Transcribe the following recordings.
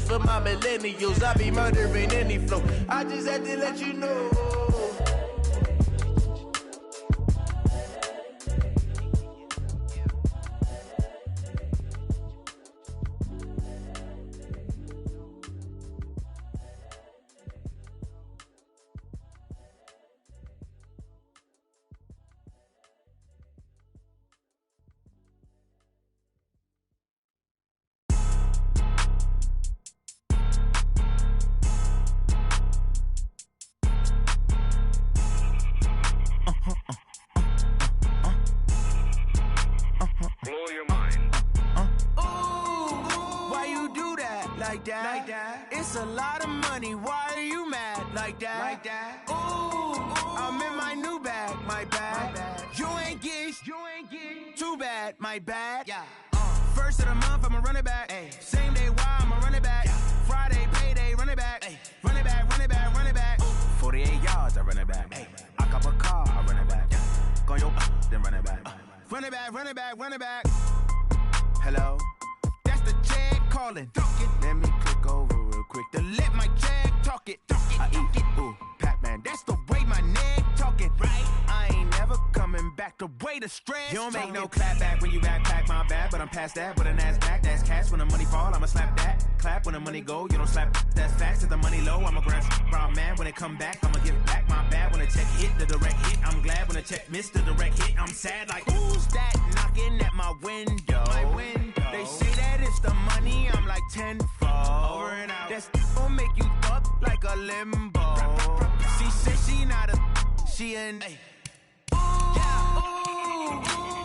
this for my millennials. I be murdering any flow. I just had to let you know. Blow your mind. Why you do that? Like that? It's a lot of money. Why are you mad? Like that? Ooh, I'm in my new bag. My bad. You ain't get too bad. My bad. Yeah. First of the month, I'ma run it back. Ay. Same day, why I'ma run it back. Yeah. Friday, payday, run it back. Ay. Run it back, run it back, run it back. Ooh. 48 yards, I run it back. Ay. I cop a car, I run it back. Yeah. Go yo, then run it back. Run it back, run it back, run it back. Hello? That's the check calling. Let me click over real quick to let my check talk it. I eat it, ooh, Pac-Man. That's the way my neck talking. Right? I ain't never coming back the way the stress. You don't make no clap back when you backpack, my bad, but I'm past that. With a NASDAQ, that's cash. When the money fall, I'ma slap that. Clap when the money go, you don't slap. That's facts. If the money low, I'ma grab brown man. When it come back, I'ma give back my bad. When the check hit, the direct hit. I'm glad when the check missed the direct hit. I'm sad like, who's that knocking at my window? My window. They say that it's the money, I'm like tenfold. Over and out. That's gon' make you up like a limbo. She said she not a, she an.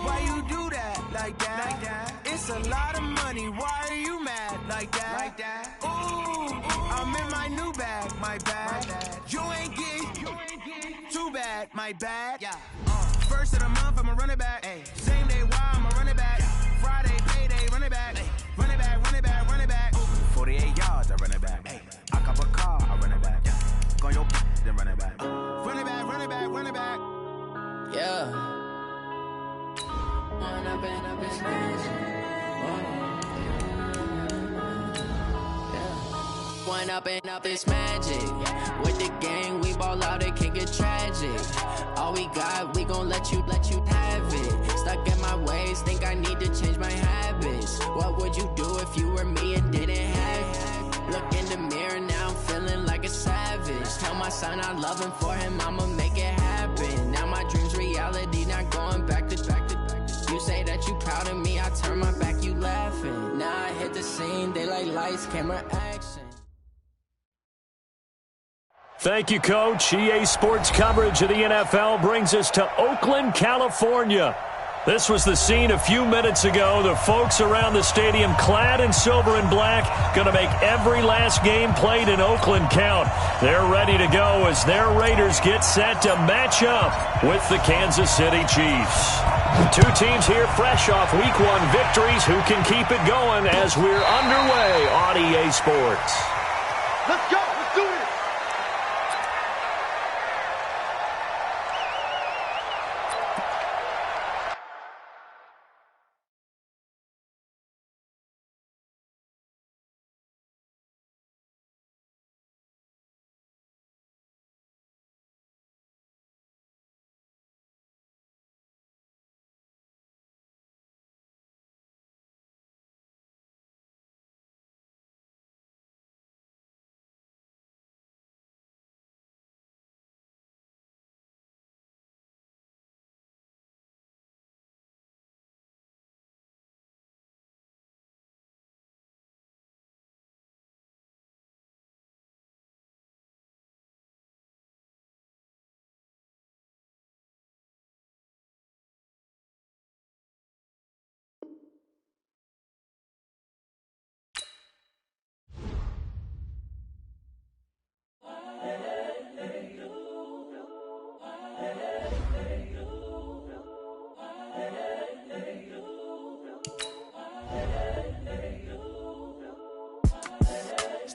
Why you do that? Like that? It's a lot of money. Why are you mad? Like that? Ooh, I'm in my new bag. My bad. You ain't get too bad. My bad. Yeah. First of the month, I'ma run it back. Ay. Same day, why I'ma run it back. Friday, payday, run it back. Ay. Run it back, run it back, run it back. Ooh. 48 yards, I run it back. Ay. I cop a car, I run it back. Yeah. Go yo, then run it back. Run it back, run it back, run it back. Yeah. When I've been up this magic. When up and up this magic. With the gang, we ball out, it can get tragic. All we got, we gon' let you have it. Stuck in my ways, think I need to change my habits. What would you do if you were me and didn't have it? Look in the mirror, now I'm feeling like a savage. Tell my son I love him, for him I'ma make it happen. Now my dream's reality, not going back to. You say that you proud of me, I turn my back, you laughing. Now I hit the scene, they like lights, camera, action. Thank you, Coach. EA Sports coverage of the NFL brings us to Oakland, California. This was the scene a few minutes ago. The folks around the stadium clad in silver and black, going to make every last game played in Oakland count. They're ready to go as their Raiders get set to match up with the Kansas City Chiefs. Two teams here fresh off Week 1 victories. Who can keep it going as we're underway on EA Sports? Let's go. Let's do it.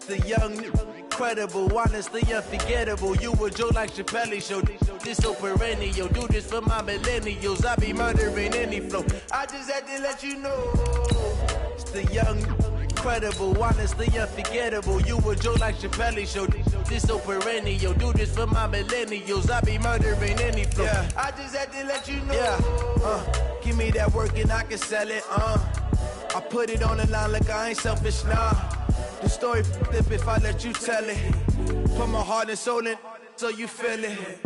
The young, incredible, honestly unforgettable. You a Joe like Chappelle show. This so perennial. Do this for my millennials. I be murdering any flow. I just had to let you know. It's the young, incredible, honestly unforgettable. You a joke like Chappelle Show. This so perennial. Do this for my millennials. I be murdering any flow. Yeah. I just had to let you know. Yeah. Give me that work and I can sell it. I put it on the line like I ain't selfish, nah. The story flip if I let you tell it. Put my heart and soul in so you feel it.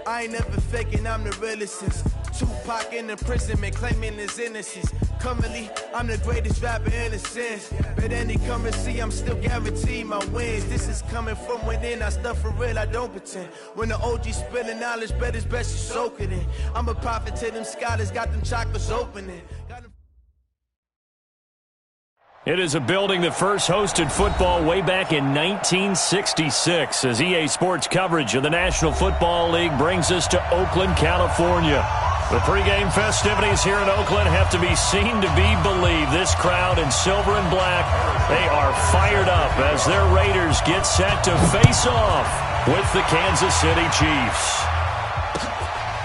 I ain't never faking, I'm the realest since Tupac in imprisonment, claiming his innocence. Currently, I'm the greatest rapper in a sense. But any currency, I'm still guaranteed my wins. This is coming from within, I stuff for real, I don't pretend. When the OG spilling knowledge, bet it's best you soak it in. I'm a prophet to them scholars, got them chakras opening. It is a building that first hosted football way back in 1966 as EA Sports coverage of the National Football League brings us to Oakland, California. The pregame festivities here in Oakland have to be seen to be believed. This crowd in silver and black, they are fired up as their Raiders get set to face off with the Kansas City Chiefs.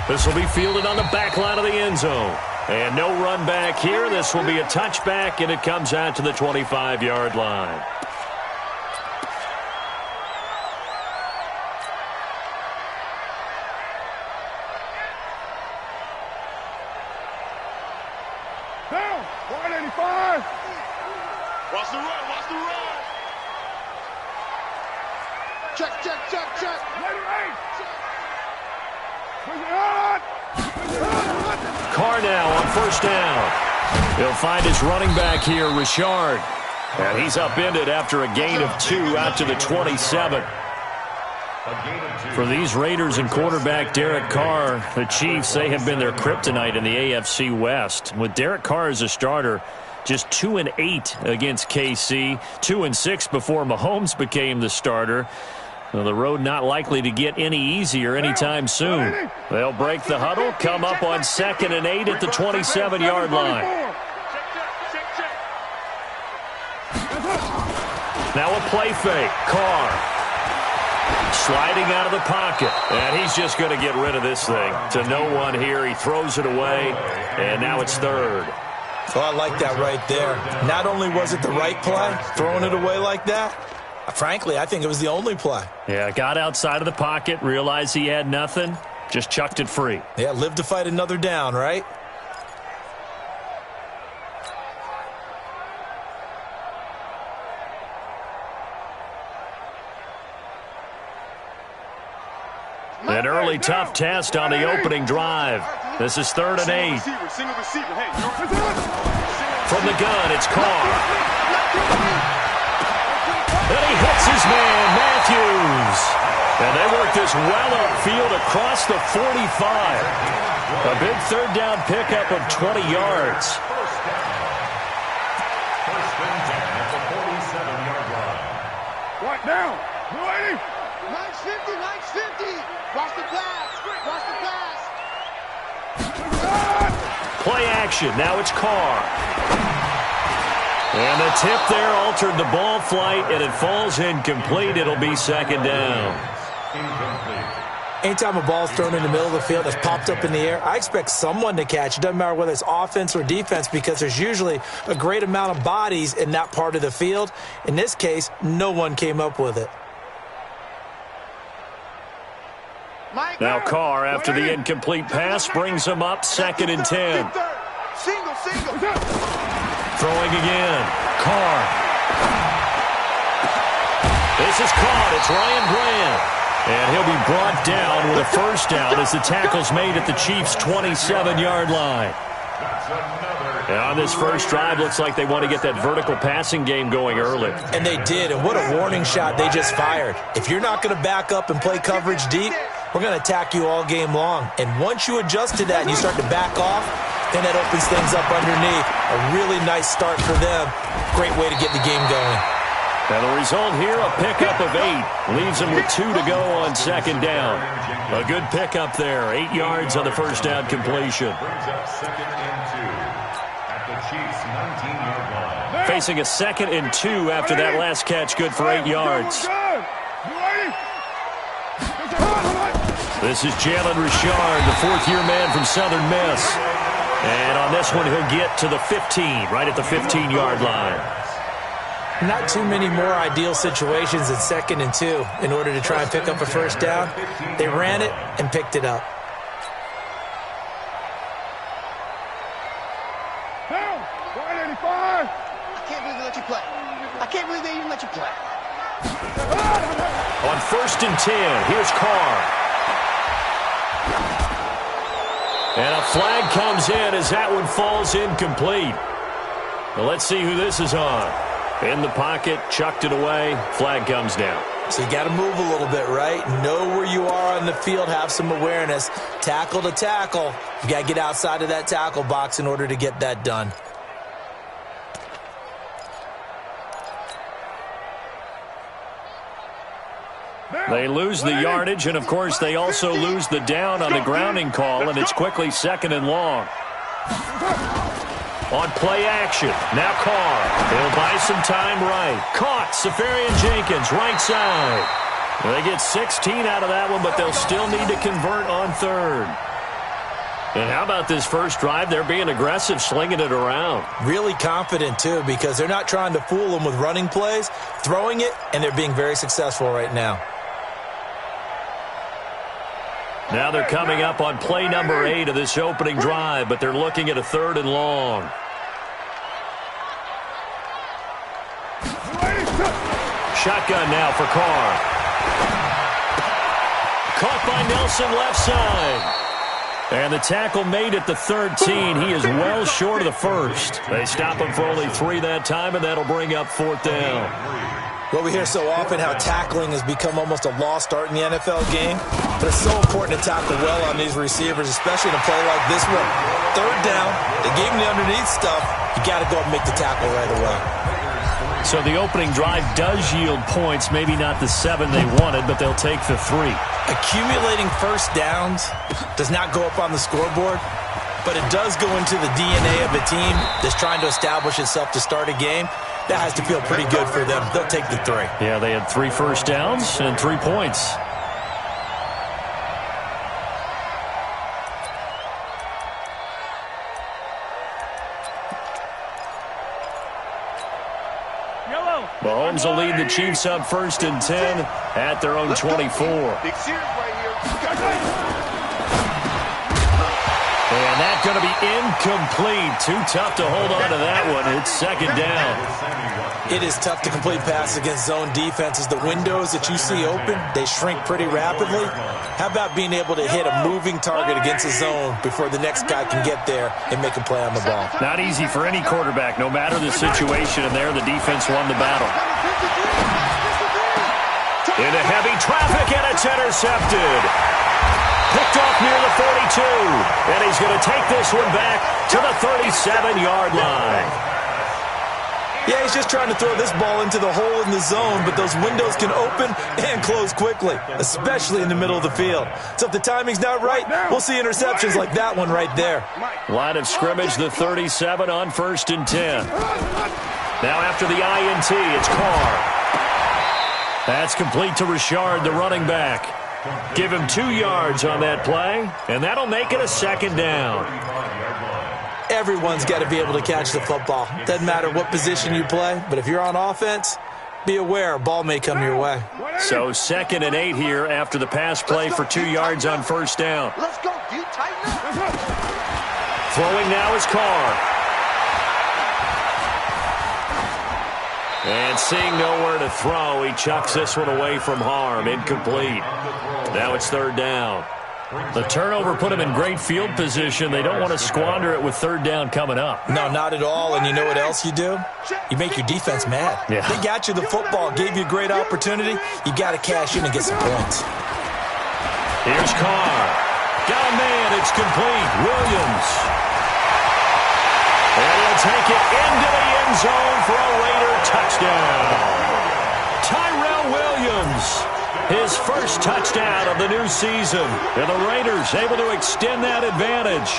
This will be fielded on the back line of the end zone. And no run back here. This will be a touchback, and it comes out to the 25-yard line. Down, 185. Watch the run, watch the run. Check. Later, 8. Bring it on. Carr now on first down. He'll find his running back here, Richard. And he's upended after a gain of 2 out to the 27. For these Raiders and quarterback Derek Carr, the Chiefs, they have been their kryptonite in the AFC West. With Derek Carr as a starter, just 2-8 against KC, 2-6 before Mahomes became the starter. Well, the road not likely to get any easier anytime soon. They'll break the huddle, come up on 2nd and 8 at the 27-yard line. Now a play fake. Carr sliding out of the pocket. And he's just going to get rid of this thing. To no one here. He throws it away. And now it's 3rd. So I like that right there. Not only was it the right play, throwing it away like that, frankly, I think it was the only play. Yeah, got outside of the pocket, realized he had nothing, just chucked it free. Yeah, live to fight another down, right? An early tough test on the opening drive. This is 3rd and 8. From the gun, it's Carr. And he hits his man, Matthews. And they work this well upfield across the 45. A big 3rd down pickup of 20 yards. First and 10 at the 47-yard line. Right now, 280. 950. Watch the pass. Play action. Now it's Carr. And the tip there altered the ball flight, and it falls incomplete. It'll be 2nd down. Anytime a ball's thrown in the middle of the field that's popped up in the air, I expect someone to catch. It doesn't matter whether it's offense or defense because there's usually a great amount of bodies in that part of the field. In this case, no one came up with it. Now Carr, after the incomplete pass, brings him up 2nd and 10. Single. Throwing again. Carr. This is caught. It's Ryan Bland. And he'll be brought down with a first down as the tackle's made at the Chiefs' 27-yard line. And on this first drive, looks like they want to get that vertical passing game going early. And they did, and what a warning shot they just fired. If you're not going to back up and play coverage deep, we're going to attack you all game long. And once you adjust to that and you start to back off, then that opens things up underneath. A really nice start for them. Great way to get the game going. And the result here, a pickup of 8. Leaves them with 2 to go on 2nd down. A good pickup there. 8 yards on the first down completion. Facing a 2nd and 2 after that last catch. Good for 8 yards. This is Jalen Richard, the 4th-year man from Southern Miss. And on this one, he'll get to the 15, right at the 15-yard line. Not too many more ideal situations than 2nd and 2 in order to try and pick up a first down. They ran it and picked it up. Down. 185. I can't believe they let you play. I can't believe they even let you play. On 1st and 10, here's Carr. And a flag comes in as that one falls incomplete. Now let's see who this is on. In the pocket, chucked it away, flag comes down. So you got to move a little bit, right? Know where you are on the field, have some awareness. Tackle to tackle. You got to get outside of that tackle box in order to get that done. They lose the yardage, and of course they also lose the down on the grounding call, and it's quickly 2nd and long. On play action, now Carr. He'll buy some time right. Caught, Safarian Jenkins, right side. They get 16 out of that one, but they'll still need to convert on 3rd. And how about this first drive? They're being aggressive, slinging it around. Really confident, too, because they're not trying to fool them with running plays, throwing it, and they're being very successful right now. Now they're coming up on play number 8 of this opening drive, but they're looking at a 3rd and long. Shotgun now for Carr. Caught by Nelson left side. And the tackle made at the 13. He is well short of the first. They stop him for only 3 that time, and that'll bring up 4th down. Well, we hear so often how tackling has become almost a lost art in the NFL game. But it's so important to tackle well on these receivers, especially in a play like this one. 3rd down, they gave him the underneath stuff. You got to go and make the tackle right away. So the opening drive does yield points, maybe not the 7 they wanted, but they'll take the 3. Accumulating first downs does not go up on the scoreboard, but it does go into the DNA of a team that's trying to establish itself to start a game. That has to feel pretty good for them. They'll take the 3. Yeah, they had 3 first downs and 3 points. Mahomes will lead the Chiefs up 1st and 10 at their own 24. Big series right here. And that's going to be incomplete. Too tough to hold on to that one. It's 2nd down. It is tough to complete passes against zone defenses. The windows that you see open, they shrink pretty rapidly. How about being able to hit a moving target against a zone before the next guy can get there and make a play on the ball? Not easy for any quarterback, no matter the situation. And there, the defense won the battle. Into heavy traffic, and it's intercepted. Picked off near the 42. And he's going to take this one back to the 37-yard line. Yeah, he's just trying to throw this ball into the hole in the zone, but those windows can open and close quickly, especially in the middle of the field. So if the timing's not right, we'll see interceptions like that one right there. Line of scrimmage, the 37 on 1st and 10. Now after the INT, it's Carr. That's complete to Richard, the running back. Give him 2 yards on that play, and that'll make it a 2nd down. Everyone's got to be able to catch the football. Doesn't matter what position you play, but if you're on offense, be aware a ball may come your way. So 2nd and 8 here after the pass play for 2 yards on 1st down. Let's go, dude. Tighten up. Throwing now is Carr. And seeing nowhere to throw, he chucks this one away from harm. Incomplete. Now it's 3rd down. The turnover put him in great field position. They don't want to squander it with 3rd down coming up. No, not at all. And you know what else you do? You make your defense mad. Yeah. They got you the football, gave you a great opportunity. You got to cash in and get some points. Here's Carr. Got a man. It's complete. Williams. And he'll take it into the end zone for a Raider touchdown. Tyrell Williams. His first touchdown of the new season. And the Raiders able to extend that advantage.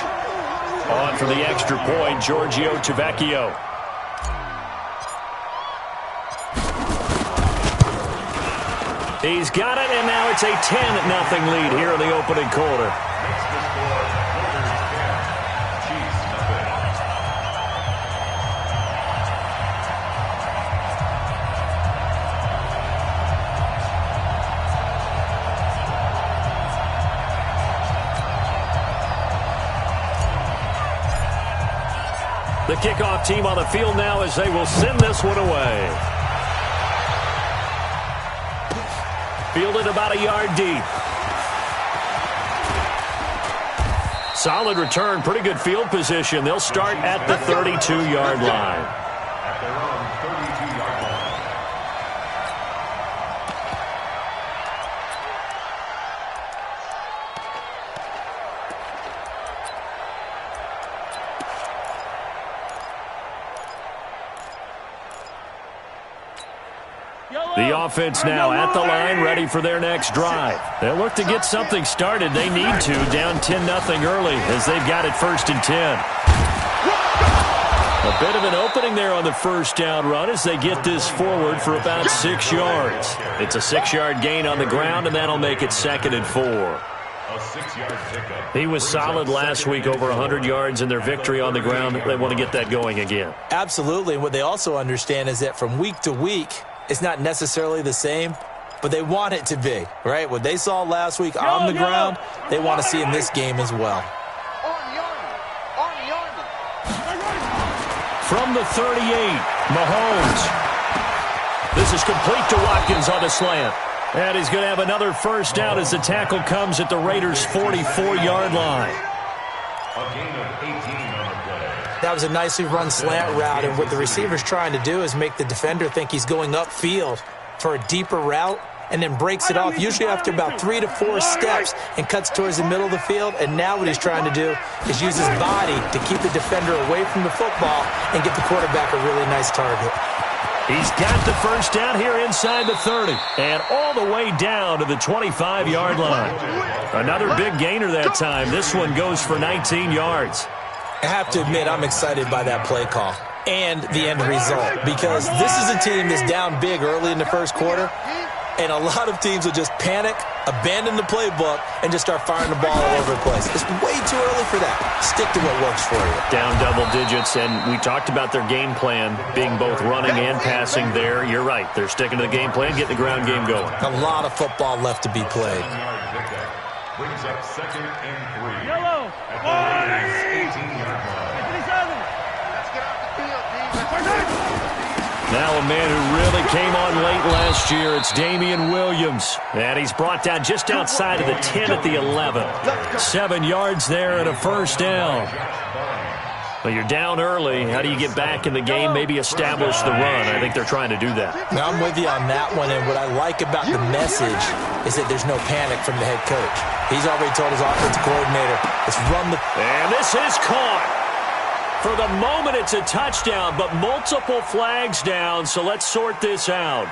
On for the extra point, Giorgio Tavecchio. He's got it, and now it's a 10-0 lead here in the opening quarter. The kickoff team on the field now as they will send this one away. Fielded about a yard deep. Solid return, pretty good field position. They'll start at the 32-yard line. At their own 32-yard line. The offense now at the line, ready for their next drive. They'll look to get something started. They need to, down 10-0 early as they've got it 1st and 10. A bit of an opening there on the first down run as they get this forward for about 6 yards. It's a 6-yard gain on the ground, and that'll make it 2nd and 4. A 6-yard pickup. He was solid last week, over 100 yards in their victory on the ground. They want to get that going again. Absolutely. And what they also understand is that from week to week, it's not necessarily the same, but they want it to be, right? What they saw last week on the ground, they want to see in this game as well. From the 38, Mahomes. This is complete to Watkins on the slant. And he's going to have another first down as the tackle comes at the Raiders' 44-yard line. A gain of 18 on the play. That was a nicely run slant route, and what the receiver's trying to do is make the defender think he's going upfield for a deeper route and then breaks it off, usually after about 3 to 4 steps, and cuts towards the middle of the field. And now what he's trying to do is use his body to keep the defender away from the football and get the quarterback a really nice target. He's got the first down here inside the 30 and all the way down to the 25-yard line. Another big gainer that time. This one goes for 19 yards. I have to admit, I'm excited by that play call and the end result, because this is a team that's down big early in the first quarter, and a lot of teams will just panic, abandon the playbook, and just start firing the ball all over the place. It's way too early for that. Stick to what works for you. Down double digits, and we talked about their game plan being both running and passing there. You're right. They're sticking to the game plan, getting the ground game going. A lot of football left to be played. Brings up 2nd and 3. Yellow. At the Raiders' 18-yard line. Let's get off the field, D. Now a man who really came on late last year, it's Damian Williams. And he's brought down just outside of the 10 at the 11. 7 yards there and a first down. But you're down early. How do you get back in the game, maybe establish the run? I think they're trying to do that. Now, I'm with you on that one, and what I like about the message is that there's no panic from the head coach. He's already told his offensive coordinator, let's run the... And this is caught. For the moment, it's a touchdown, but multiple flags down, so let's sort this out.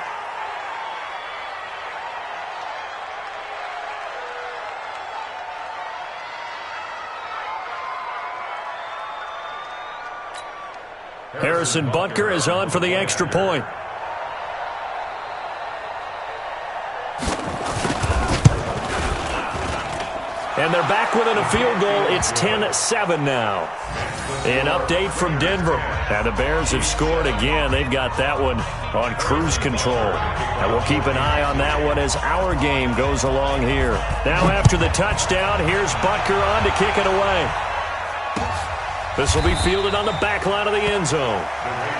Harrison Butker is on for the extra point. And they're back within a field goal. It's 10-7 now. An update from Denver. And the Bears have scored again. They've got that one on cruise control. And we'll keep an eye on that one as our game goes along here. Now after the touchdown, here's Butker on to kick it away. This will be fielded on the back line of the end zone.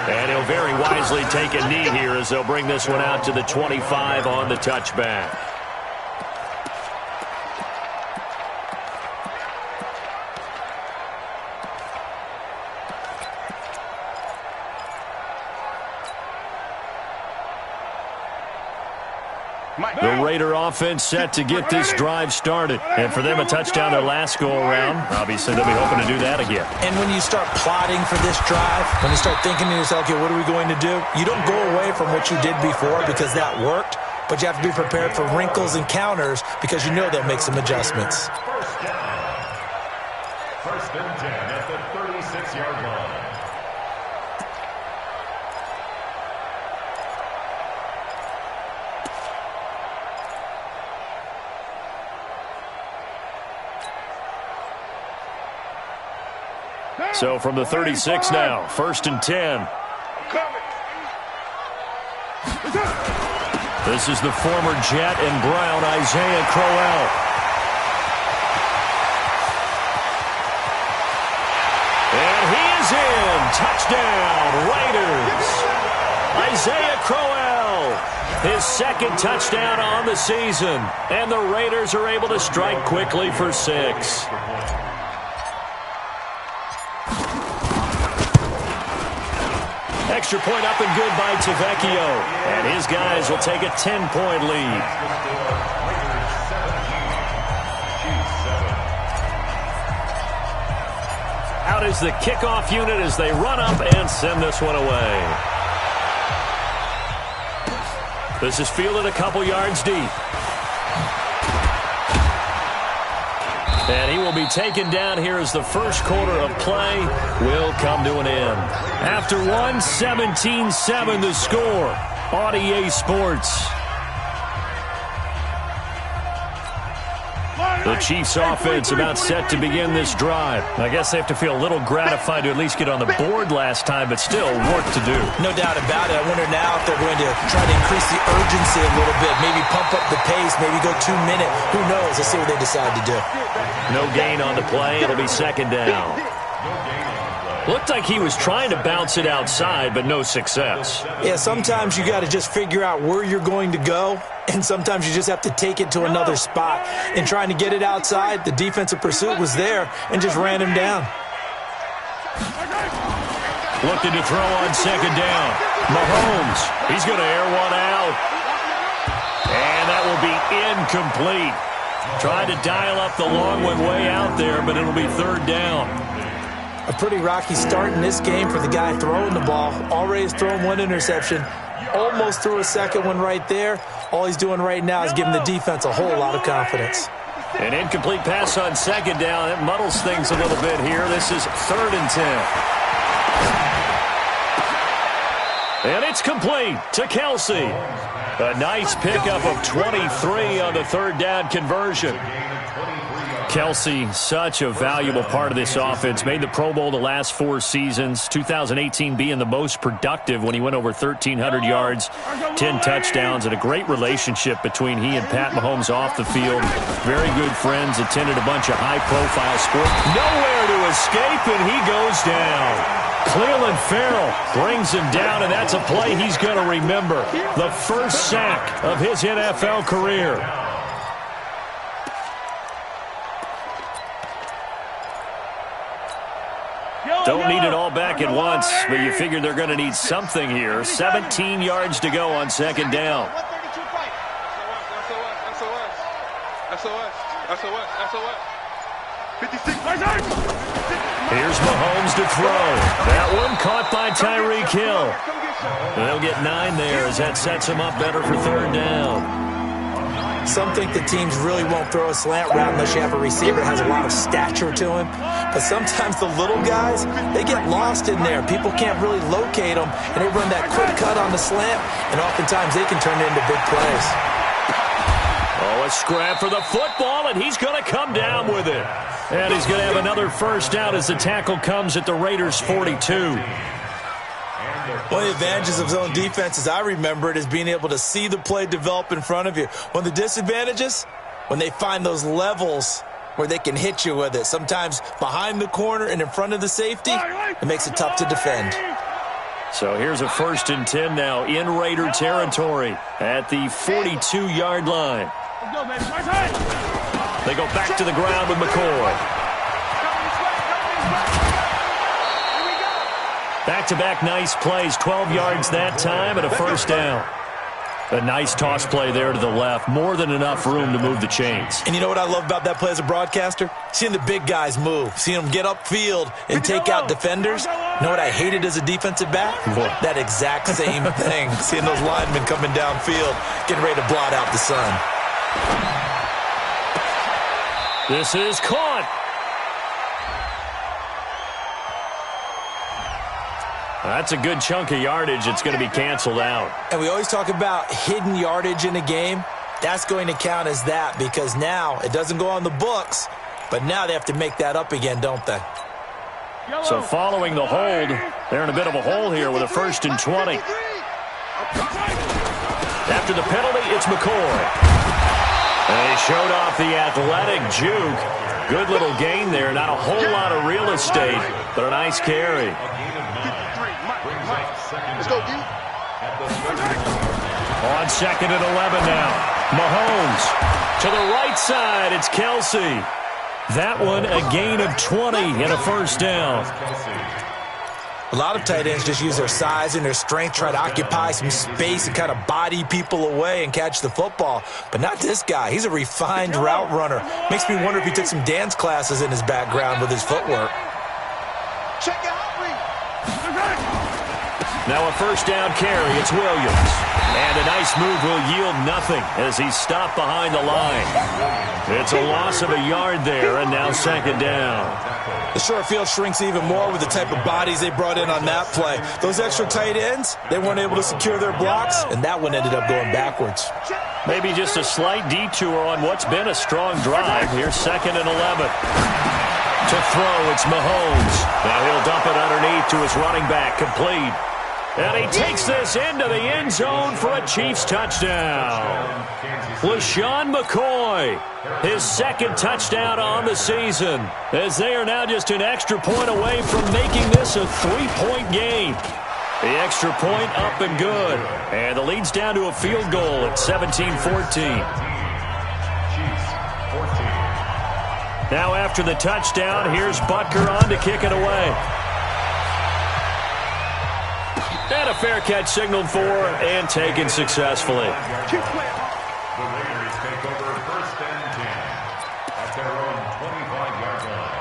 And he'll very wisely take a knee here as they'll bring this one out to the 25 on the touchback. The Raider offense set to get this drive started. And for them, a touchdown their last go-around. Obviously, they'll be hoping to do that again. And when you start plotting for this drive, when you start thinking to yourself, okay, what are we going to do? You don't go away from what you did before because that worked, but you have to be prepared for wrinkles and counters because you know they'll make some adjustments. First and 10 at the 36-yard line. So from the 36 now, first and 10. This is the former Jet and Brown, Isaiah Crowell. And he is in touchdown, Raiders. Isaiah Crowell, his second touchdown on the season. And the Raiders are able to strike quickly for 6. Extra point up and good by Tavecchio. And his guys will take a 10-point lead. Out is the kickoff unit as they run up and send this one away. This is fielded a couple yards deep. And he will be taken down here as the first quarter of play will come to an end. After 1, 17-7 the score on EA Sports. The Chiefs offense about set to begin this drive. I guess they have to feel a little gratified to at least get on the board last time, but still work to do. No doubt about it. I wonder now if they're going to try to increase the urgency a little bit, maybe pump up the pace, maybe go 2 minute. Who knows? Let's see what they decide to do. No gain on the play. It'll be second down. Looked like he was trying to bounce it outside, but no success. Yeah, sometimes you got to just figure out where you're going to go, and sometimes you just have to take it to another spot. In trying to get it outside, the defensive pursuit was there and just ran him down. Looking to throw on second down. Mahomes, he's going to air one out. And that will be incomplete. Trying to dial up the long one way out there, but it'll be third down. A pretty rocky start in this game for the guy throwing the ball. Already has thrown 1 interception. Almost threw a second one right there. All he's doing right now is giving the defense a whole lot of confidence. An incomplete pass on second down. It muddles things a little bit here. This is 3rd and 10. And it's complete to Kelsey. A nice pickup of 23 on the third down conversion. Kelsey, such a valuable part of this offense. Made the Pro Bowl the last 4 seasons. 2018 being the most productive when he went over 1,300 yards, 10 touchdowns, and a great relationship between he and Pat Mahomes off the field. Very good friends, attended a bunch of high-profile sports. Nowhere to escape, and he goes down. Cleveland Farrell brings him down, and that's a play he's going to remember. The first sack of his NFL career. Don't need it all back at once, but you figure they're going to need something here. 17 yards to go on second down. Here's Mahomes to throw. That one caught by Tyreek Hill. They'll get 9 there as that sets him up better for third down. Some think the teams really won't throw a slant route unless you have a receiver that has a lot of stature to him. But sometimes the little guys, they get lost in there. People can't really locate them, and they run that quick cut on the slant, and oftentimes they can turn it into big plays. Oh, a scrap for the football, and he's going to come down with it. And he's going to have another first down as the tackle comes at the Raiders' 42. One of the advantages of zone defense, as I remember it, is being able to see the play develop in front of you. One of the disadvantages, when they find those levels where they can hit you with it, sometimes behind the corner and in front of the safety, it makes it tough to defend. So here's a 1st and 10 now in Raider territory at the 42-yard line. They go back to the ground with McCoy. Back-to-back nice plays, 12 yards that time and a first down. A nice toss play there to the left. More than enough room to move the chains. And you know what I love about that play as a broadcaster? Seeing the big guys move. Seeing them get upfield and take out defenders. You know what I hated as a defensive back? That exact same thing. Seeing those linemen coming downfield, getting ready to blot out the sun. This is caught. That's a good chunk of yardage. It's going to be canceled out. And we always talk about hidden yardage in a game. That's going to count as that because now it doesn't go on the books, but now they have to make that up again, don't they? So following the hold, they're in a bit of a hole here with a 1st and 20. After the penalty, it's McCoy. And he showed off the athletic juke. Good little gain there. Not a whole lot of real estate, but a nice carry. Let's go, D. On 2nd and 11 now. Mahomes to the right side. It's Kelsey. That one a gain of 20 and a first down. A lot of tight ends just use their size and their strength, try to occupy some space and kind of body people away and catch the football. But not this guy. He's a refined route runner. Makes me wonder if he took some dance classes in his background with his footwork. Check it out, Now a first down carry. It's Williams. And a nice move will yield nothing as he's stopped behind the line. It's a loss of a yard there, and now 2nd down. The short field shrinks even more with the type of bodies they brought in on that play. Those extra tight ends, they weren't able to secure their blocks, and that one ended up going backwards. Maybe just a slight detour on what's been a strong drive. Here's 2nd and 11. To throw, it's Mahomes. Now he'll dump it underneath to his running back, complete. And he takes this into the end zone for a Chiefs touchdown. LaShawn McCoy, his 2nd touchdown on the season, as they are now just an extra point away from making this a 3-point game. The extra point up and good. And the lead's down to a field goal at 17-14. Now after the touchdown, here's Butker on to kick it away. And a fair catch signaled for and taken successfully. The Raiders take over 1st and 10 at their own 25-yard line.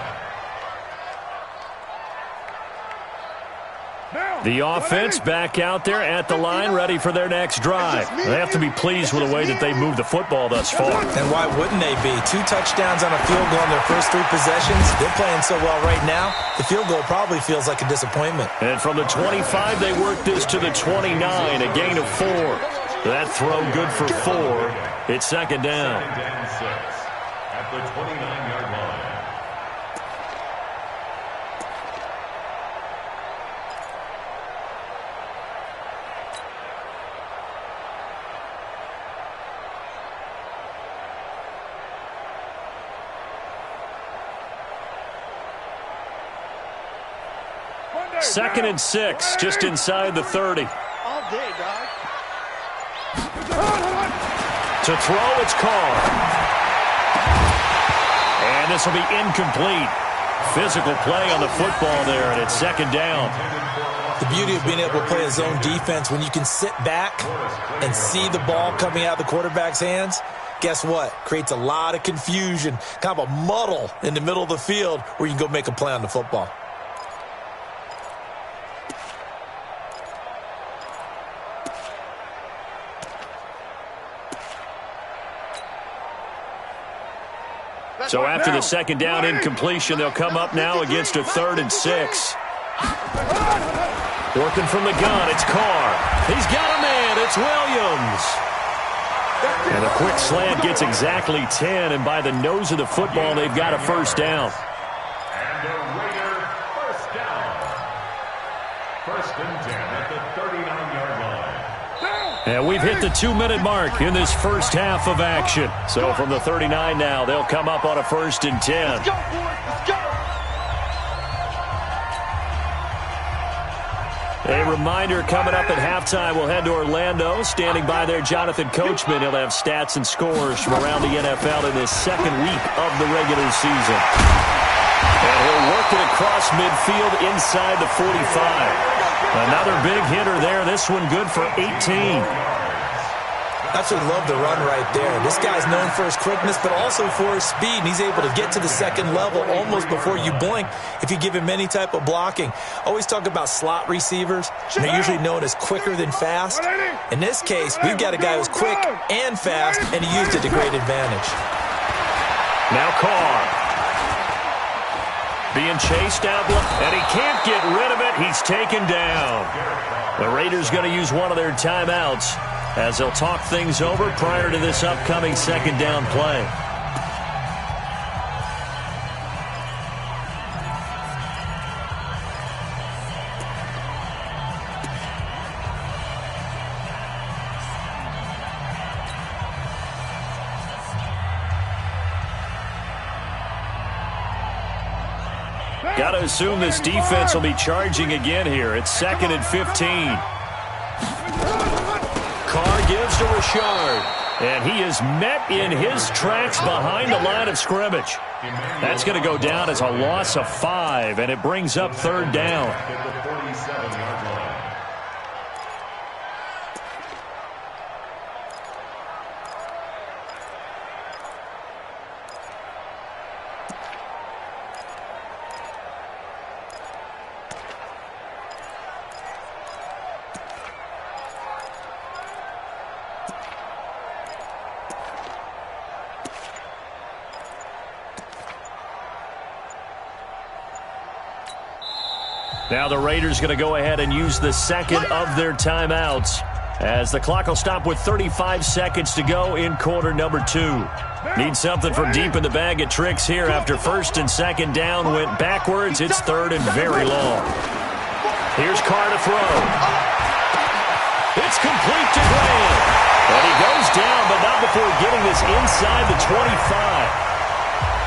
The offense back out there at the line, ready for their next drive. They have to be pleased with the way that they moved the football thus far. And why wouldn't they be? 2 touchdowns on a field goal in their first 3 possessions. They're playing so well right now, the field goal probably feels like a disappointment. And from the 25, they work this to the 29, a gain of 4. That throw good for 4. It's 2nd down. 2nd and 6 at the 29-yard line. Second and 6, just inside the 30. All day, dog. To throw, it's Carr. And this will be incomplete. Physical play on the football there, and it's 2nd down. The beauty of being able to play a zone defense, when you can sit back and see the ball coming out of the quarterback's hands, guess what? Creates a lot of confusion, kind of a muddle in the middle of the field where you can go make a play on the football. So after the 2nd down incompletion, they'll come up now against a 3rd and 6. Working from the gun, it's Carr. He's got a man, it's Williams. And a quick slant gets exactly 10, and by the nose of the football, they've got a first down. And a Raider first down. 1st and 10 at the 39-yard line. And we've hit the 2-minute mark in this first half of action. So from the 39 now, they'll come up on a 1st and 10. Let's go, boys. Let's go. A reminder, coming up at halftime, we'll head to Orlando. Standing by there, Jonathan Coachman. He'll have stats and scores from around the NFL in this 2nd week of the regular season. And he'll work it across midfield inside the 45. Another big hitter there. This one good for 18. Absolutely love the run right there. This guy's known for his quickness, but also for his speed. And he's able to get to the 2nd level almost before you blink if you give him any type of blocking. Always talk about slot receivers. They're usually known as quicker than fast. In this case, we've got a guy who's quick and fast, and he used it to great advantage. Now Carr. Being chased out, and he can't get rid of it. He's taken down. The Raiders going to use one of their timeouts as they'll talk things over prior to this upcoming 2nd down play. Got to assume this defense will be charging again here. It's 2nd and 15. Carr gives to Richard. And he is met in his tracks behind the line of scrimmage. That's going to go down as a loss of 5, and it brings up 3rd down. Now the Raiders going to go ahead and use the second of their timeouts as the clock will stop with 35 seconds to go in quarter number 2. Need something from deep in the bag of tricks here after 1st and 2nd down went backwards. It's 3rd and very long. Here's Carr to throw. It's complete to Grant. And he goes down, but not before getting this inside the 25.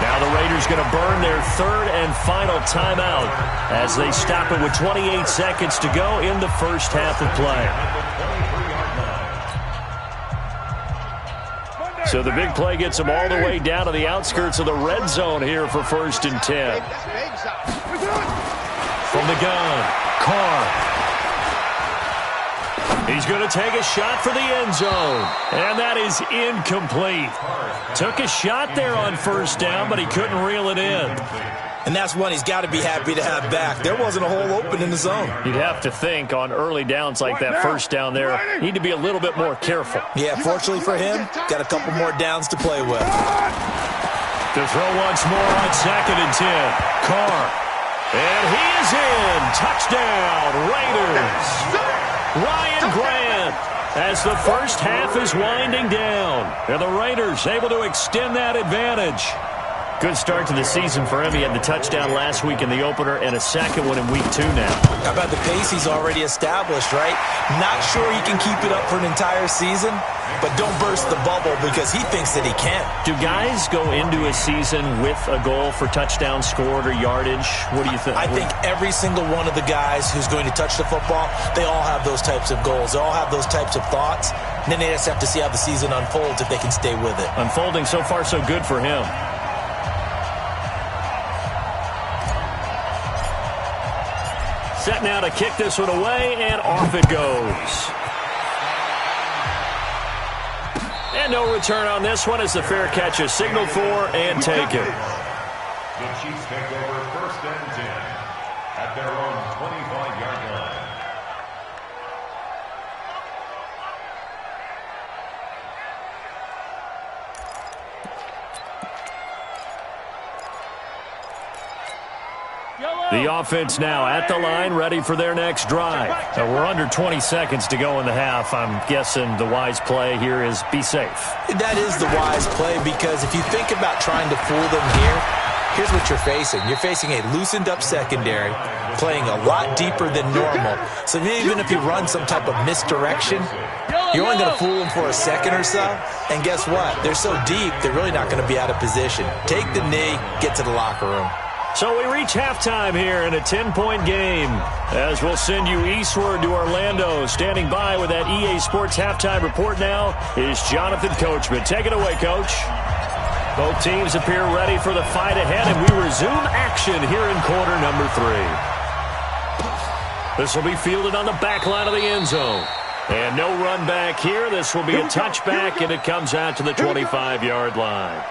Now the Raiders going to burn their 3rd and final timeout as they stop it with 28 seconds to go in the first half of play. So the big play gets them all the way down to the outskirts of the red zone here for 1st and 10. From the gun, Carr. He's going to take a shot for the end zone. And that is incomplete. Took a shot there on 1st down, but he couldn't reel it in. And that's one he's got to be happy to have back. There wasn't a hole open in the zone. You'd have to think on early downs like that 1st down there, need to be a little bit more careful. Yeah, fortunately for him, got a couple more downs to play with. To throw once more on 2nd and 10. Carr. And he is in. Touchdown, Raiders. Ryan Grant as the first half is winding down. And the Raiders able to extend that advantage. Good start to the season for him. He had the touchdown last week in the opener and a second one in week 2 now. How about the pace he's already established, right? Not sure he can keep it up for an entire season, but don't burst the bubble because he thinks that he can. Do guys go into a season with a goal for touchdown scored or yardage? What do you think? I think every single one of the guys who's going to touch the football, they all have those types of goals. They all have those types of thoughts. And then they just have to see how the season unfolds if they can stay with it. Unfolding so far so good for him. Set now to kick this one away, and off it goes. And no return on this one as the fair catch is signaled for and taken. The Chiefs take over 1st and 10 at their own 25-yard line. The offense now at the line, ready for their next drive. We're under 20 seconds to go in the half. I'm guessing the wise play here is be safe. That is the wise play because if you think about trying to fool them here, here's what you're facing. You're facing a loosened up secondary, playing a lot deeper than normal. So even if you run some type of misdirection, you're only going to fool them for a second or so. And guess what? They're so deep, they're really not going to be out of position. Take the knee, get to the locker room. So we reach halftime here in a 10-point game as we'll send you eastward to Orlando. Standing by with that EA Sports halftime report now is Jonathan Coachman. Take it away, Coach. Both teams appear ready for the fight ahead, and we resume action here in quarter number 3. This will be fielded on the back line of the end zone. And no run back here. This will be a touchback, and it comes out to the 25-yard line.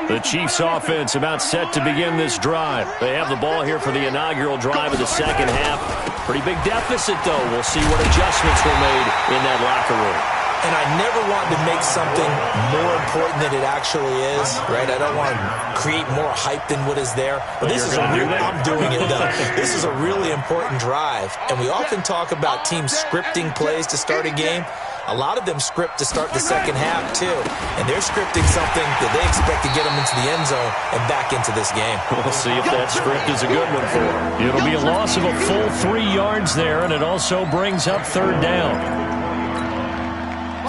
The Chiefs offense about set to begin this drive. They have the ball here for the inaugural drive of the second half. Pretty big deficit, though. We'll see what adjustments were made in that locker room. And I never want to make something more important than it actually is, right? I don't want to create more hype than what is there. But this is I'm doing it, though. This is a really important drive. And we often talk about teams scripting plays to start a game. A lot of them script to start the second half, too. And they're scripting something that they expect to get them into the end zone and back into this game. We'll see if that script is a good one for them. It'll be a loss of a full 3 yards there, and it also brings up 3rd down.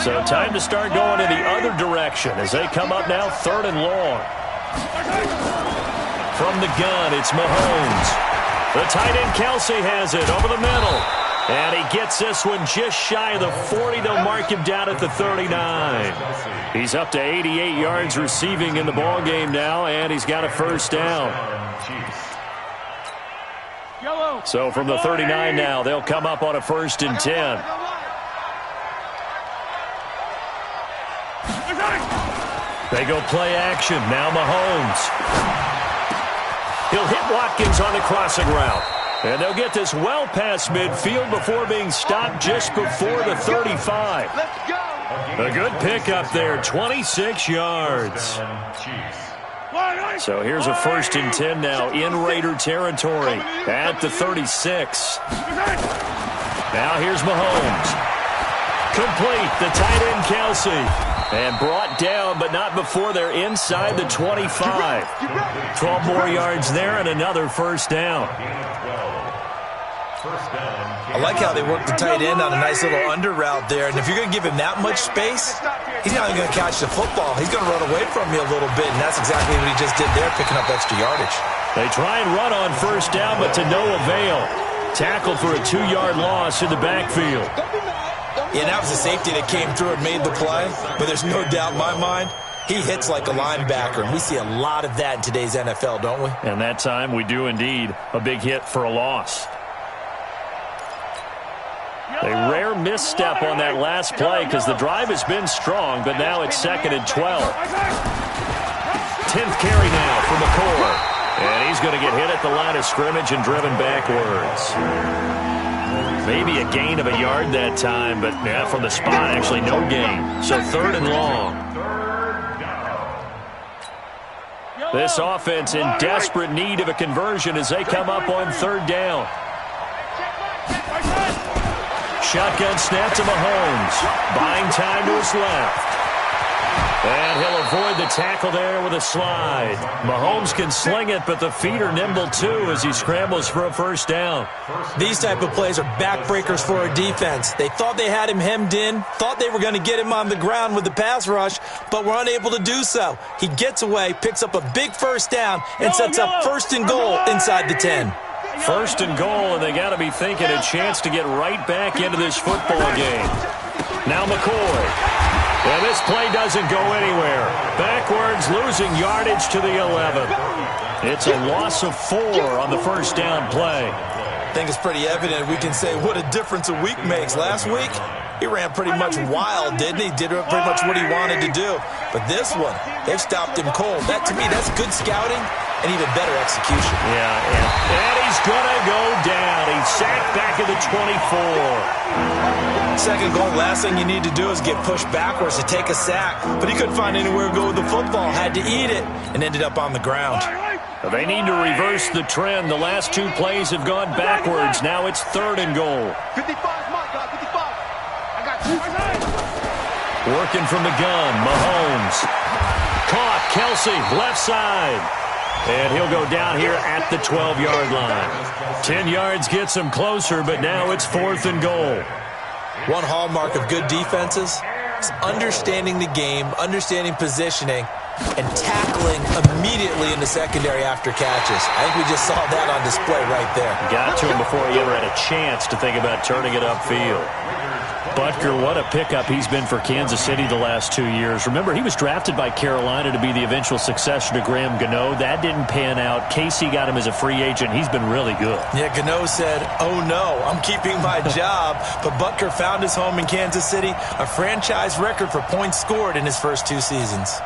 So time to start going in the other direction as they come up now 3rd and long. From the gun, it's Mahomes. The tight end Kelsey has it over the middle. And he gets this one just shy of the 40. They'll mark him down at the 39. He's up to 88 yards receiving in the ball game now, and he's got a first down. So from the 39 now, they'll come up on a 1st and 10. They go play action. Now Mahomes. He'll hit Watkins on the crossing route. And they'll get this well past midfield before being stopped just before the 35. A good pickup there, 26 yards. So here's a 1st and 10 now in Raider territory at the 36. Now here's Mahomes. Complete, the tight end Kelsey. And brought down, but not before they're inside the 25. 12 more yards there and another first down. I like how they work the tight end on a nice little under route there. And if you're going to give him that much space, he's not even going to catch the football. He's going to run away from you a little bit, and that's exactly what he just did there, picking up extra yardage. They try and run on first down, but to no avail. Tackled for a 2-yard loss in the backfield. Yeah, that was a safety that came through and made the play, but there's no doubt in my mind he hits like a linebacker, and we see a lot of that in today's NFL, don't we? And that time we do indeed. A big hit for a loss. A rare misstep on that last play because the drive has been strong, but now it's 2nd and 12. 10th carry now for McCoy. And he's going to get hit at the line of scrimmage and driven backwards. Maybe a gain of a yard that time, but yeah, from the spot, actually no gain. So 3rd and long. This offense in desperate need of a conversion as they come up on 3rd down. Shotgun snap to Mahomes. Buying time to his left. And he'll avoid the tackle there with a slide. Mahomes can sling it, but the feet are nimble too as he scrambles for a first down. These type of plays are backbreakers for a defense. They thought they had him hemmed in, thought they were going to get him on the ground with the pass rush, but were unable to do so. He gets away, picks up a big first down, and sets up 1st and goal inside the 10. 1st and goal, and they got to be thinking a chance to get right back into this football game. Now McCoy. And this play doesn't go anywhere. Backwards, losing yardage to the 11. It's a loss of 4 on the first down play. I think it's pretty evident. We can say what a difference a week makes. Last week, he ran pretty much wild, didn't he? Did pretty much what he wanted to do. But this one, they've stopped him cold. That, to me, that's good scouting and even better execution. Yeah, and he's going to go down. He's sacked back at the 24. 2nd goal, last thing you need to do is get pushed backwards to take a sack. But he couldn't find anywhere to go with the football. Had to eat it and ended up on the ground. They need to reverse the trend. The last 2 plays have gone backwards. Now it's 3rd and goal. 55, Mike, 55. I got you. Working from the gun, Mahomes. Caught, Kelsey, left side. And he'll go down here at the 12-yard line. 10 yards gets him closer, but now it's 4th and goal. One hallmark of good defenses is understanding the game, understanding positioning, and tackling immediately in the secondary after catches. I think we just saw that on display right there. Got to him before he ever had a chance to think about turning it upfield. Butker, what a pickup he's been for Kansas City the last 2 years. Remember, he was drafted by Carolina to be the eventual successor to Graham Gano. That didn't pan out. Casey got him as a free agent. He's been really good. Yeah, Gano said, oh no, I'm keeping my job. But Butker found his home in Kansas City, a franchise record for points scored in his first 2 seasons.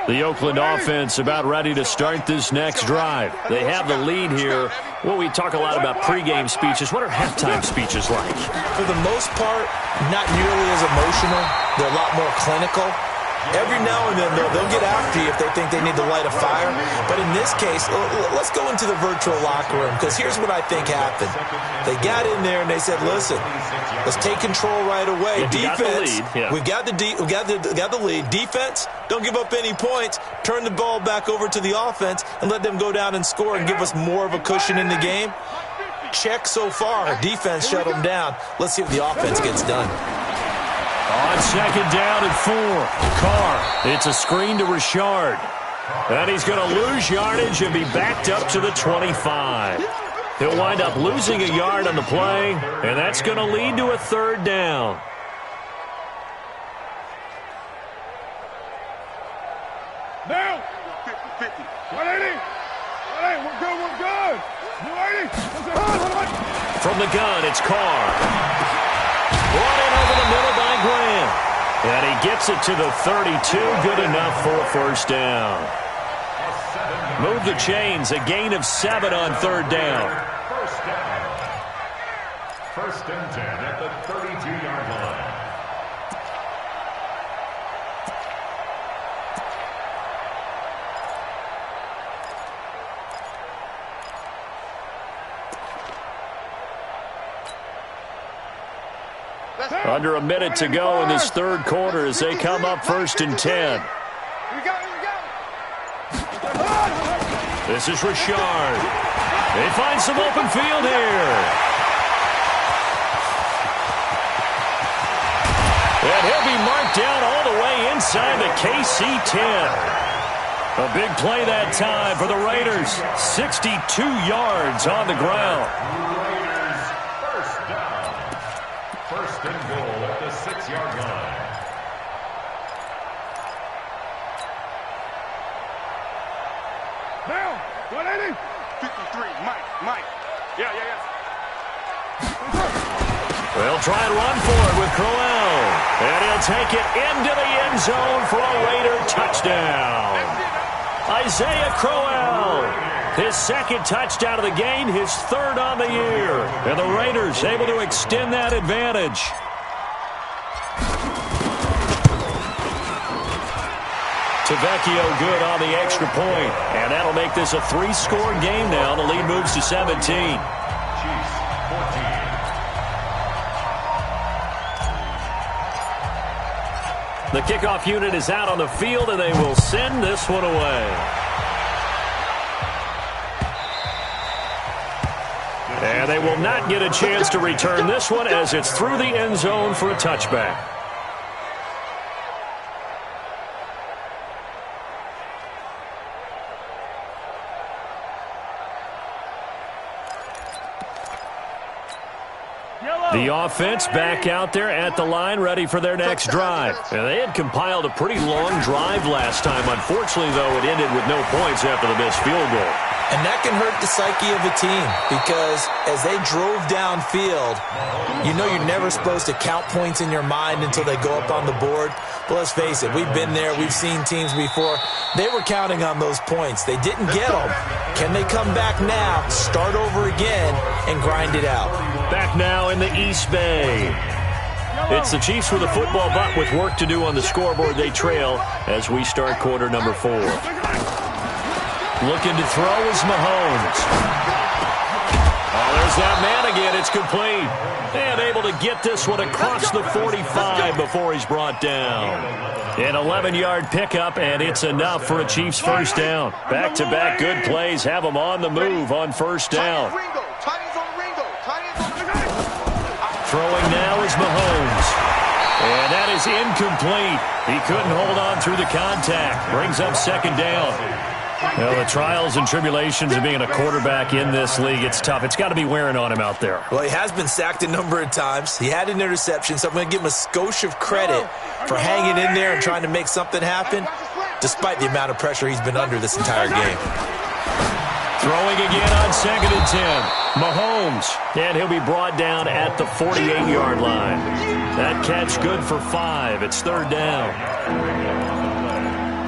The Oakland offense about ready to start this next drive. They have the lead here. Well, we talk a lot about pregame speeches. What are halftime speeches like? For the most part, not nearly as emotional. They're a lot more clinical. Every now and then, they'll get after you if they think they need to light a fire. But in this case, let's go into the virtual locker room, because here's what I think happened. They got in there and they said, listen, let's take control right away. Defense, we've got the lead. Defense, don't give up any points. Turn the ball back over to the offense and let them go down and score and give us more of a cushion in the game. check so far. Defense shut them down. Let's see if the offense gets done. On second down and 4. Carr. It's a screen to Richard. And he's going to lose yardage and be backed up to the 25. He'll wind up losing a yard on the play, and that's going to lead to a third down. Now, 50, 180. We're good. 180. From the gun, it's Carr. Brought in over the middle by Graham. And he gets it to the 32. Good enough for a first down. Move the chains. A gain of 7 on third down. First down. First and 10 at the 32-yard line. Under a minute to go in this third quarter as they come up first and 10. This is Richard. They find some open field here. And he'll be marked down all the way inside the KC 10. A big play that time for the Raiders. 62 yards on the ground. Raiders first down. First and goal at the 6-yard line. Now, 180. 53, Mike. Yeah. They'll try and run for it with Crowell. And he'll take it into the end zone for a Raider touchdown. Isaiah Crowell, his second touchdown of the game, his third on the year. And the Raiders able to extend that advantage. Tavecchio good on the extra point. And that'll make this a 3-score game now. The lead moves to 17. Chiefs 14. The kickoff unit is out on the field, and they will send this one away. And they will not get a chance to return this one as it's through the end zone for a touchback. The offense back out there at the line, ready for their next drive. And they had compiled a pretty long drive last time. Unfortunately, though, it ended with no points after the missed field goal. And that can hurt the psyche of a team because as they drove downfield, you know you're never supposed to count points in your mind until they go up on the board. But let's face it, we've been there. We've seen teams before. They were counting on those points. They didn't get them. Can they come back now, start over again, and grind it out? Back now in the East Bay. It's the Chiefs with a football, but with work to do on the scoreboard, they trail as we start quarter number 4. Looking to throw is Mahomes. Oh, there's that man again. It's complete. And able to get this one across the 45 before he's brought down. An 11-yard pickup, and it's enough for a Chiefs first down. Back-to-back good plays have them on the move on first down. Throwing now is Mahomes. And that is incomplete. He couldn't hold on through the contact. Brings up second down. Well, the trials and tribulations of being a quarterback in this league, it's tough. It's got to be wearing on him out there. Well, he has been sacked a number of times. He had an interception, so I'm going to give him a skosh of credit for hanging in there and trying to make something happen, despite the amount of pressure he's been under this entire game. Throwing again on second and 10. Mahomes. And he'll be brought down at the 48-yard line. That catch good for 5. It's third down.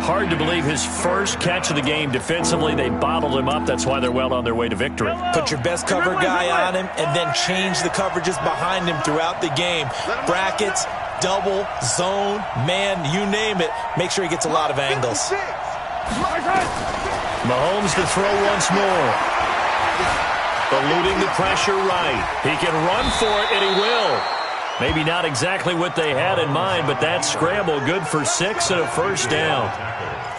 Hard to believe his first catch of the game defensively. They bottled him up. That's why they're well on their way to victory. Put your best cover guy on him and then change the coverages behind him throughout the game. Brackets, double, zone, man, you name it. Make sure he gets a lot of angles. Mahomes to throw once more. Eluding the pressure right. He can run for it, and he will. Maybe not exactly what they had in mind, but that scramble good for 6 and a first down.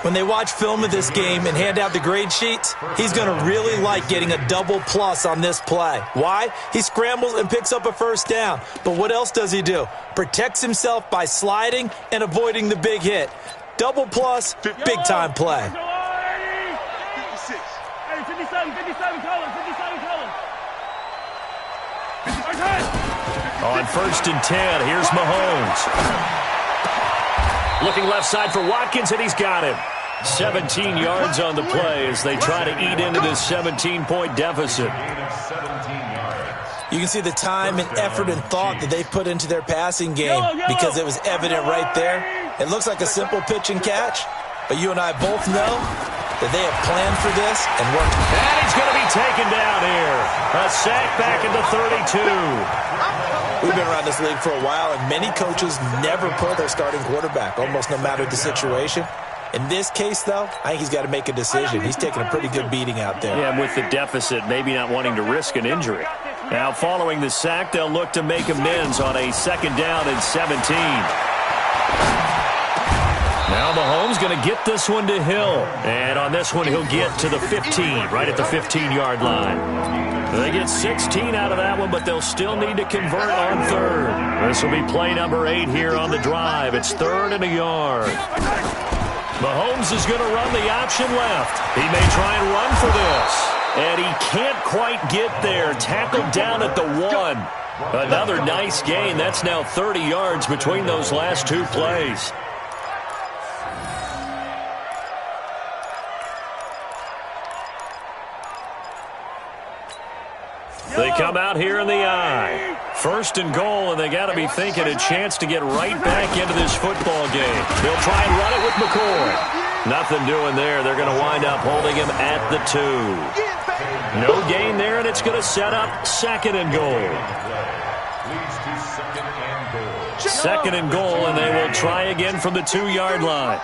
When they watch film of this game and hand out the grade sheets, he's going to really like getting a double plus on this play. Why? He scrambles and picks up a first down. But what else does he do? Protects himself by sliding and avoiding the big hit. Double plus, big-time play. 56. Hey, 57, Colin. On 1st and 10, here's Mahomes. Looking left side for Watkins, and he's got him. 17 yards on the play as they try to eat into this 17-point deficit. You can see the time and effort and thought that they put into their passing game because it was evident right there. It looks like a simple pitch and catch, but you and I both know that they have planned for this and worked. And he's going to be taken down here. A sack back into 32. We've been around this league for a while, and many coaches never pull their starting quarterback, almost no matter the situation. In this case, though, I think he's got to make a decision. He's taking a pretty good beating out there. Yeah, and with the deficit, maybe not wanting to risk an injury. Now, following the sack, they'll look to make amends on a 2nd down and 17. Now Mahomes going to get this one to Hill. And on this one, he'll get to the 15, right at the 15-yard line. They get 16 out of that one, but they'll still need to convert on 3rd. This will be play number 8 here on the drive. It's 3rd and a yard. Mahomes is going to run the option left. He may try and run for this. And he can't quite get there. Tackled down at the 1. Another nice gain. That's now 30 yards between those last 2 plays. They come out here in the I. 1st and goal, and they got to be thinking a chance to get right back into this football game. They'll try and run it with McCoy. Nothing doing there. They're going to wind up holding him at the 2. No gain there, and it's going to set up 2nd and goal. 2nd and goal, and they will try again from the 2-yard line.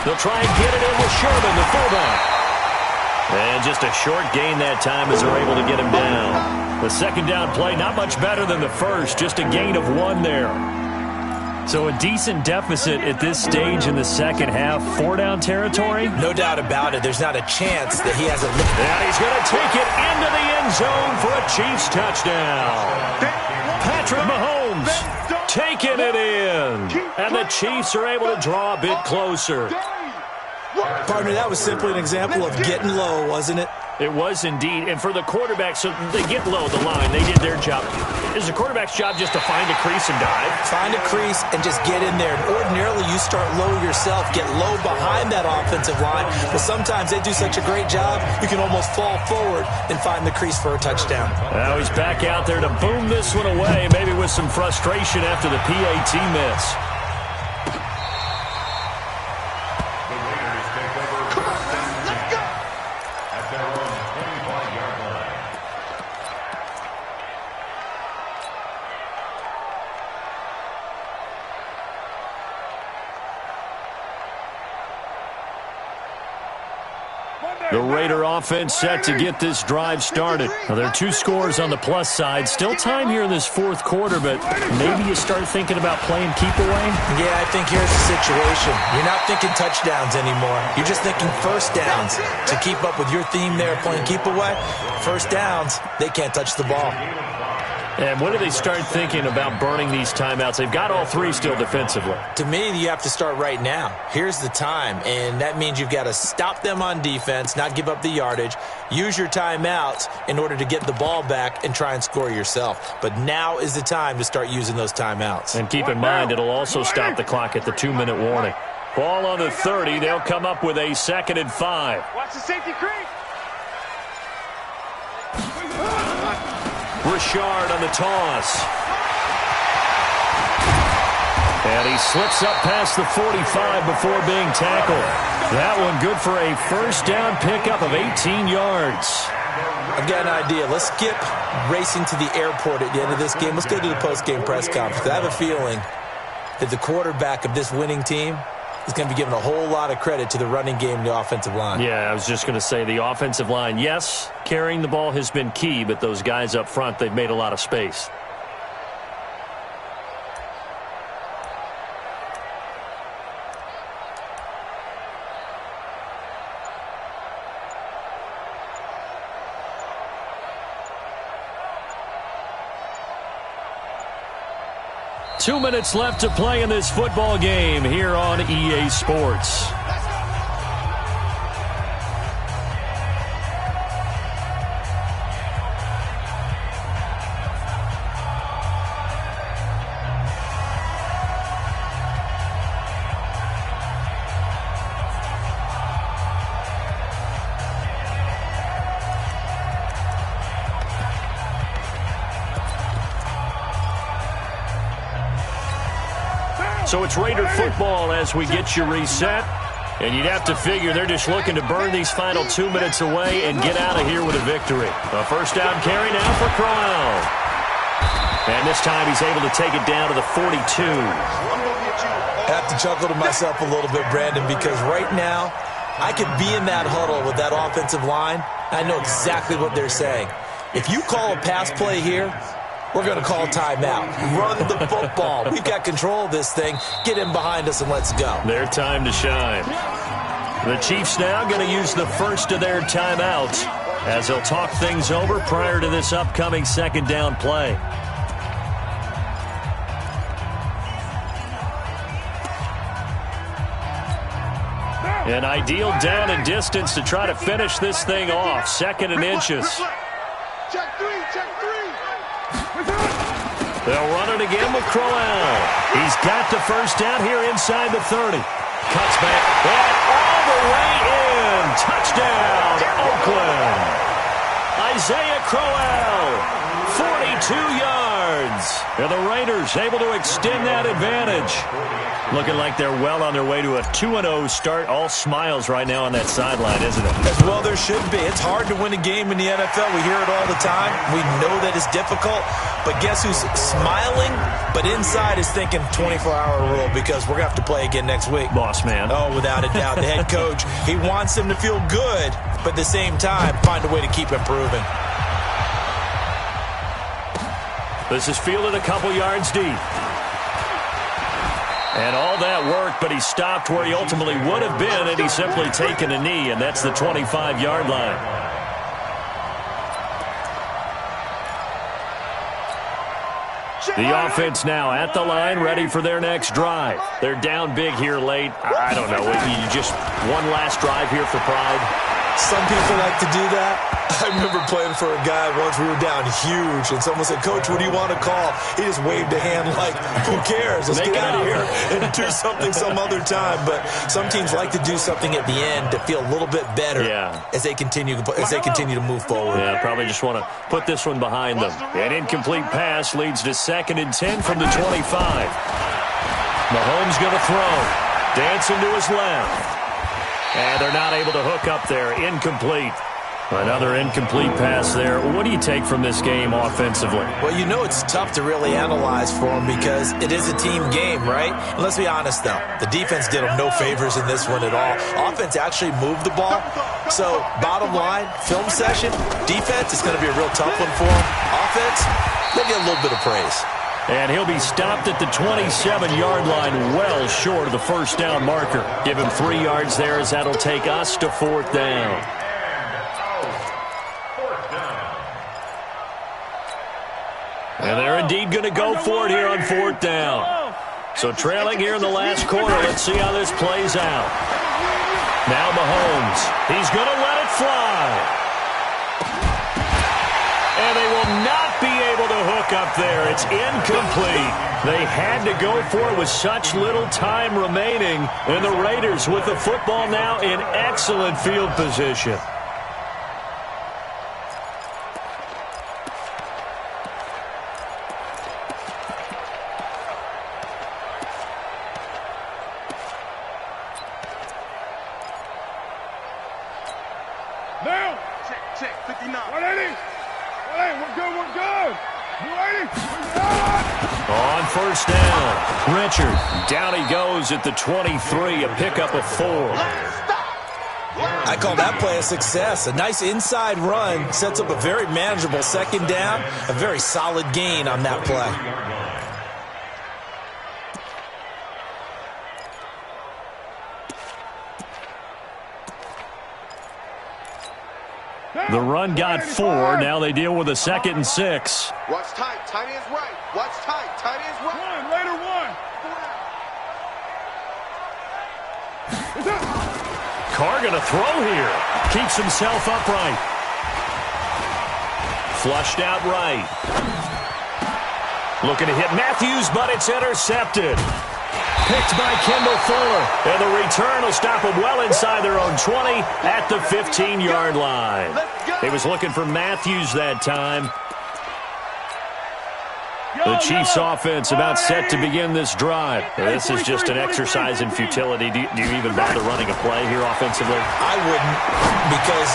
They'll try and get it in with Sherman, the fullback. And just a short gain that time as they're able to get him down. The 2nd down play, not much better than the first, just a gain of 1 there. So a decent deficit at this stage in the second half. 4-down territory? No doubt about it. There's not a chance that he hasn't looked. And he's going to take it into the end zone for a Chiefs touchdown. Patrick Mahomes taking it in. And the Chiefs are able to draw a bit closer. Partner, that was simply an example of getting low, wasn't it? It was indeed. And for the quarterback, so they get low the line. They did their job. Is the quarterback's job just to find a crease and dive? Find a crease and just get in there. And ordinarily, you start low yourself, get low behind that offensive line. But sometimes they do such a great job, you can almost fall forward and find the crease for a touchdown. Now he's back out there to boom this one away, maybe with some frustration after the PAT miss. The Raider offense set to get this drive started. Now, there are 2 scores on the plus side. Still time here in this 4th quarter, but maybe you start thinking about playing keep away? Yeah, I think here's the situation. You're not thinking touchdowns anymore. You're just thinking first downs. To keep up with your theme there, playing keep away, first downs, they can't touch the ball. And when do they start thinking about burning these timeouts? They've got all 3 still defensively. To me, you have to start right now. Here's the time, and that means you've got to stop them on defense, not give up the yardage, use your timeouts in order to get the ball back and try and score yourself. But now is the time to start using those timeouts. And keep in mind, it'll also stop the clock at the 2-minute warning. Ball on the 30. They'll come up with a 2nd and 5. Watch the safety creep. Richard on the toss. And he slips up past the 45 before being tackled. That one good for a first down pickup of 18 yards. I've got an idea. Let's skip racing to the airport at the end of this game. Let's go to the post-game press conference. I have a feeling that the quarterback of this winning team is going to be given a whole lot of credit to the running game and the offensive line. Yeah, I was just going to say the offensive line, yes, carrying the ball has been key, but those guys up front, they've made a lot of space. Two minutes left to play in this football game here on EA Sports. So it's Raider football as we get you reset. And you'd have to figure they're just looking to burn these final 2 minutes away and get out of here with a victory. A first down carry now for Crowell. And this time he's able to take it down to the 42. I have to chuckle to myself a little bit, Brandon, because right now I could be in that huddle with that offensive line. I know exactly what they're saying. If you call a pass play here, we're going to call timeout. Run the football. We've got control of this thing. Get in behind us and let's go. Their time to shine. The Chiefs now going to use the first of their timeouts as they'll talk things over prior to this upcoming second down play. An ideal down and distance to try to finish this thing off. Second and inches. Check three, check three. They'll run it again with Crowell. He's got the first down here inside the 30. Cuts back. And all the way in. Touchdown, Oakland. Isaiah Crowell, 42 yards. And the Raiders able to extend that advantage. Looking like they're well on their way to a 2-0 start. All smiles right now on that sideline, isn't it? As well there should be. It's hard to win a game in the NFL. We hear it all the time. We know that it's difficult. But guess who's smiling, but inside is thinking 24-hour rule because we're going to have to play again next week. Boss man. Oh, without a doubt. The head coach, he wants them to feel good, but at the same time, find a way to keep improving. This is fielded a couple yards deep. And all that work, but he stopped where he ultimately would have been, and he's simply taken a knee, and that's the 25-yard line. The offense now at the line, ready for their next drive. They're down big here late. I don't know. You just one last drive here for pride. Some people like to do that. I remember playing for a guy once. We were down huge, and someone said, "Coach, what do you want to call?" He just waved a hand like, "Who cares? Let's get out of here and do something some other time." But some teams like to do something at the end to feel a little bit better as they continue to move forward. Yeah, probably just want to put this one behind them. An incomplete pass leads to 2nd and 10 from the 25. Mahomes going to throw. Dancing to his left. And they're not able to hook up there. Incomplete. Another incomplete pass there. What do you take from this game offensively? Well, you know it's tough to really analyze for them because it is a team game, right? And let's be honest, though. The defense did them no favors in this one at all. Offense actually moved the ball. So, bottom line, film session, defense is going to be a real tough one for them. Offense, they'll get a little bit of praise. And he'll be stopped at the 27-yard line, well short of the first down marker. Give him 3 yards there as that'll take us to 4th down. And they're indeed going to go for it here on 4th down. So trailing here in the last quarter, let's see how this plays out. Now Mahomes, he's going to let it fly. And they will not be able to hook up there. It's incomplete. They had to go for it with such little time remaining. And the Raiders with the football now in excellent field position. Now. Check, 59. 180. 180, we're good, we're good. On first down, Richard. Down he goes at the 23, a pickup of 4. I call that play a success. A nice inside run sets up a very manageable second down, a very solid gain on that play. The run got 4. Now they deal with a 2nd and 6. Watch tight. Tight is right. Watch tight. Tight is right. Raider 1. Carr going to throw here. Keeps himself upright. Flushed out right. Looking to hit Matthews, but it's intercepted. Picked by Kendall Fuller. And the return will stop them well inside their own 20 at the 15-yard line. He was looking for Matthews that time. The Chiefs offense about set to begin this drive. This is just an exercise in futility. Do you even bother running a play here offensively? I wouldn't, because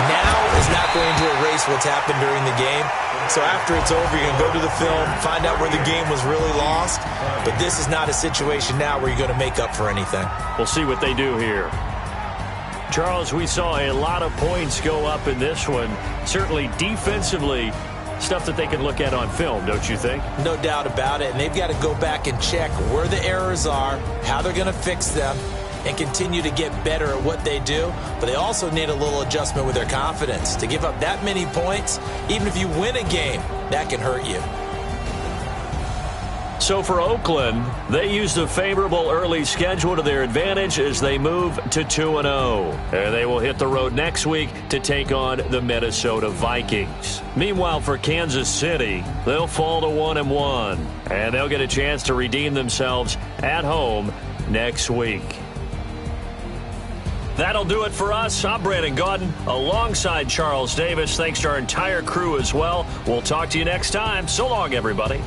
now is not going to erase what's happened during the game. So after it's over, you're going to go to the film, find out where the game was really lost. But this is not a situation now where you're going to make up for anything. We'll see what they do here. Charles, we saw a lot of points go up in this one. Certainly defensively, stuff that they can look at on film, don't you think? No doubt about it. And they've got to go back and check where the errors are, how they're going to fix them, and continue to get better at what they do. But they also need a little adjustment with their confidence. To give up that many points, even if you win a game, that can hurt you. So for Oakland, they used a favorable early schedule to their advantage as they move to 2-0. And they will hit the road next week to take on the Minnesota Vikings. Meanwhile, for Kansas City, they'll fall to 1-1. And they'll get a chance to redeem themselves at home next week. That'll do it for us. I'm Brandon Gaudin alongside Charles Davis. Thanks to our entire crew as well. We'll talk to you next time. So long, everybody.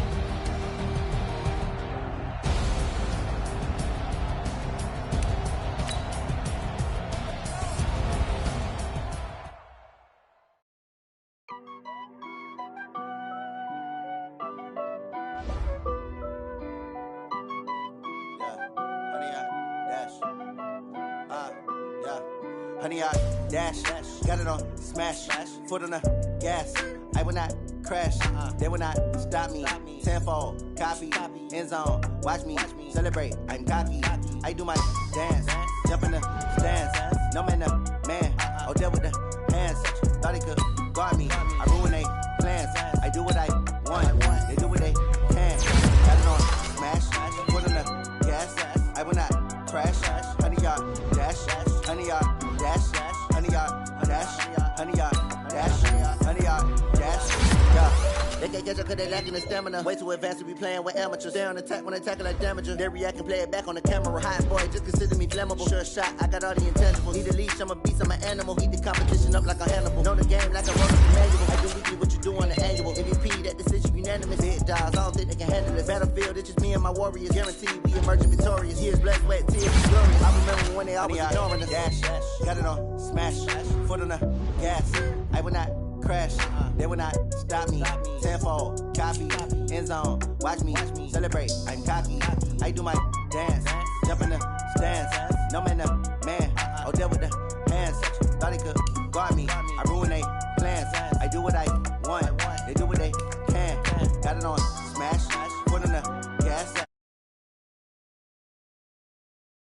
Honey, I dash, got it on smash, foot on the gas. I will not crash, they will not stop me. Tenfold, copy, end zone, watch me celebrate. I'm cocky, I do my dance, jump in the stands. No man, man, oh, there with the hands. Thought he could guard me, I ruin they plans. I do what I want, they do what they can. Got it on smash, foot on the gas. I will not crash, honey, y'all dash, honey, y'all dash, honey, y'all dash, honey, y'all dash, honey, y'all dash, yeah. They can't catch up cause they lacking the stamina. Way too advanced to be playing with amateurs. Stay on attack when they tackle like damager. They react and play it back on the camera. Hot boy, just consider me flammable. Sure shot, I got all the intangibles. Need a leash, I'm a beast, I'm an animal. Eat the competition up like a Hannibal. Know the game like a roller manual. I do weekly what you do on the annual. MVP, that decision unanimous. Big dogs, I don't think they can handle this. Battlefield, it's just me and my warriors. Guaranteed we emerging victorious. Years blood, sweat, tears, glorious. I remember when they always ignoring us. Dash, got it on smash, foot on the gas. I will not crash, they will not stop me. Tenfold, copy, end zone, watch me celebrate. I'm cocky, I do my dance, jump in the stands. No man, man, oh, there with the hands. Thought he could guard me, I ruin they plans. I do what I want, they do what they can. Got it on